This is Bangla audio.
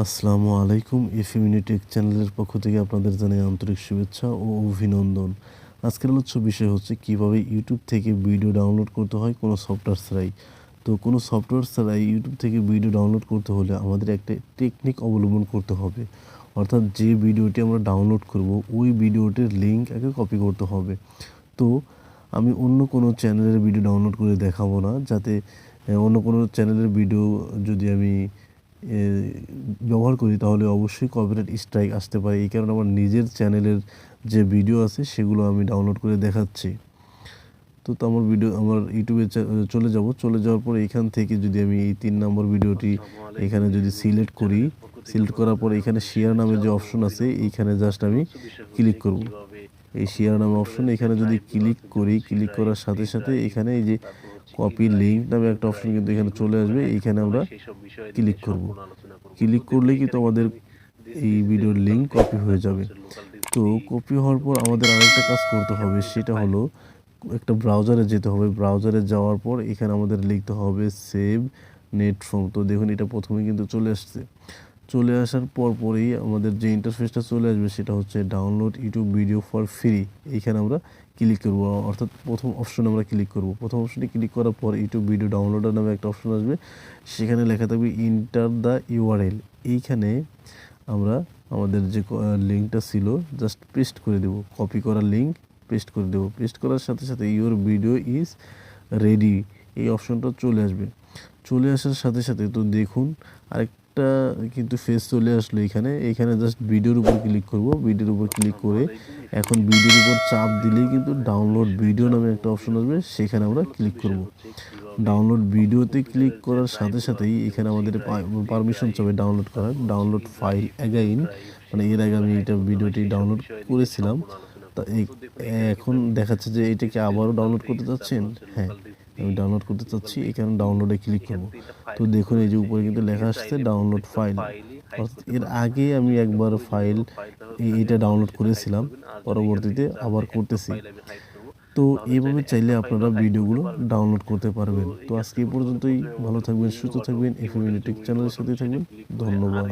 আসসালামু আলাইকুম। টেক চ্যানেলের পক্ষ থেকে আপনাদের জানাই আন্তরিক শুভেচ্ছা ও অভিনন্দন। আজকের আলোচ্য বিষয় হচ্ছে কিভাবে ইউটিউব থেকে ভিডিও ডাউনলোড করতে হয় কোনো সফটওয়্যার ছাড়াই। তো কোনো সফটওয়্যার ছাড়াই ইউটিউব থেকে ভিডিও ডাউনলোড করতে হলে আমাদের একটা টেকনিক অবলম্বন করতে হবে। অর্থাৎ যে ভিডিওটি আমরা ডাউনলোড করব ওই ভিডিওটির লিঙ্ক আগে কপি করতে হবে। তো আমি অন্য কোনো চ্যানেলের ভিডিও ডাউনলোড করে দেখাবো না, যাতে অন্য কোনো চ্যানেলের ভিডিও যদি আমি এ ব্যবহার করি তাহলে অবশ্যই কপিরাইট স্ট্রাইক আসতে পারে। এই কারণে আমার নিজের চ্যানেলের যে ভিডিও আছে সেগুলো আমি ডাউনলোড করে দেখাচ্ছি। তো আমার ইউটিউবে চলে যাব। চলে যাওয়ার পরে এখান থেকে যদি আমি এই ৩ নম্বর ভিডিওটি এখানে যদি সিলেক্ট করি, সিলেক্ট করার পরে এখানে শেয়ার নামে যে অপশন আছে এইখানে জাস্ট আমি ক্লিক করব। এই শেয়ার নামে অপশন এখানে যদি ক্লিক করি, ক্লিক করার সাথে সাথে এখানে এই যে কপি লিঙ্ক নামে একটা অপশন কিন্তু এখানে চলে আসবে। এইখানে আমরা ক্লিক করব। ক্লিক করলেই কিন্তু আমাদের এই ভিডিওর লিঙ্ক কপি হয়ে যাবে। তো কপি হওয়ার পর আমাদের আরেকটা কাজ করতে হবে, সেটা হলো একটা ব্রাউজারে যেতে হবে। ব্রাউজারে যাওয়ার পর এখানে আমাদের লিখতে হবে সেভ নেট ফ্রম। তো দেখুন এটা প্রথমে কিন্তু চলে আসছে। চলে আসার পরেই আমাদের যে ইন্টারফেসটা চলে আসবে সেটা হচ্ছে download YouTube video for free. এইখানে আমরা ক্লিক করব, অর্থাৎ প্রথম অপশনে আমরা ক্লিক করব। প্রথম অপশনে ক্লিক করার পর ইউটিউব ভিডিও ডাউনলোডার নামে একটা অপশন আসবে। সেখানে লেখা থাকবে ইন্টার দ্য ইউআরএল। এইখানে আমরা আমাদের যে লিঙ্কটা ছিল জাস্ট পেস্ট করে দেব। কপি করা লিঙ্ক পেস্ট করে দেব। পেস্ট করার সাথে সাথে ইউর ভিডিও ইজ রেডি এই অপশনটা চলে আসবে। চলে আসার সাথে সাথে তো দেখুন আরেকটা কিন্তু ফেস চলে আসলো এইখানে জাস্ট ভিডিওর উপর ক্লিক করব। ভিডিওর উপর ক্লিক করে এখন ভিডিওর উপর চাপ দিলেই কিন্তু ডাউনলোড ভিডিও নামে একটা অপশন আসবে, সেখানে আমরা ক্লিক করব। ডাউনলোড ভিডিওতে ক্লিক করার সাথে সাথেই এখানে আমাদের পারমিশন চাবে ডাউনলোড করার। ডাউনলোড ফাইল অ্যাগাইন, মানে এর আগে আমি এটা ভিডিওটি ডাউনলোড করেছিলাম। তা এখন দেখাচ্ছে যে এটাকে আবারও ডাউনলোড করতে চাচ্ছেন। হ্যাঁ, আমি ডাউনলোড করতে চাচ্ছি, এখানে ডাউনলোডে ক্লিক করব। তো দেখুন এই যে উপরে কিন্তু লেখা আসছে ডাউনলোড ফাইল। অর্থাৎ এর আগে আমি একবার ফাইল এটা ডাউনলোড করেছিলাম, পরবর্তীতে আবার করতেছি। তো এইভাবে চাইলে আপনারা ভিডিওগুলো ডাউনলোড করতে পারবেন। তো আজকে এই পর্যন্তই। ভালো থাকবেন, সুস্থ থাকবেন, টেক চ্যানেলের সাথে থাকবেন। ধন্যবাদ।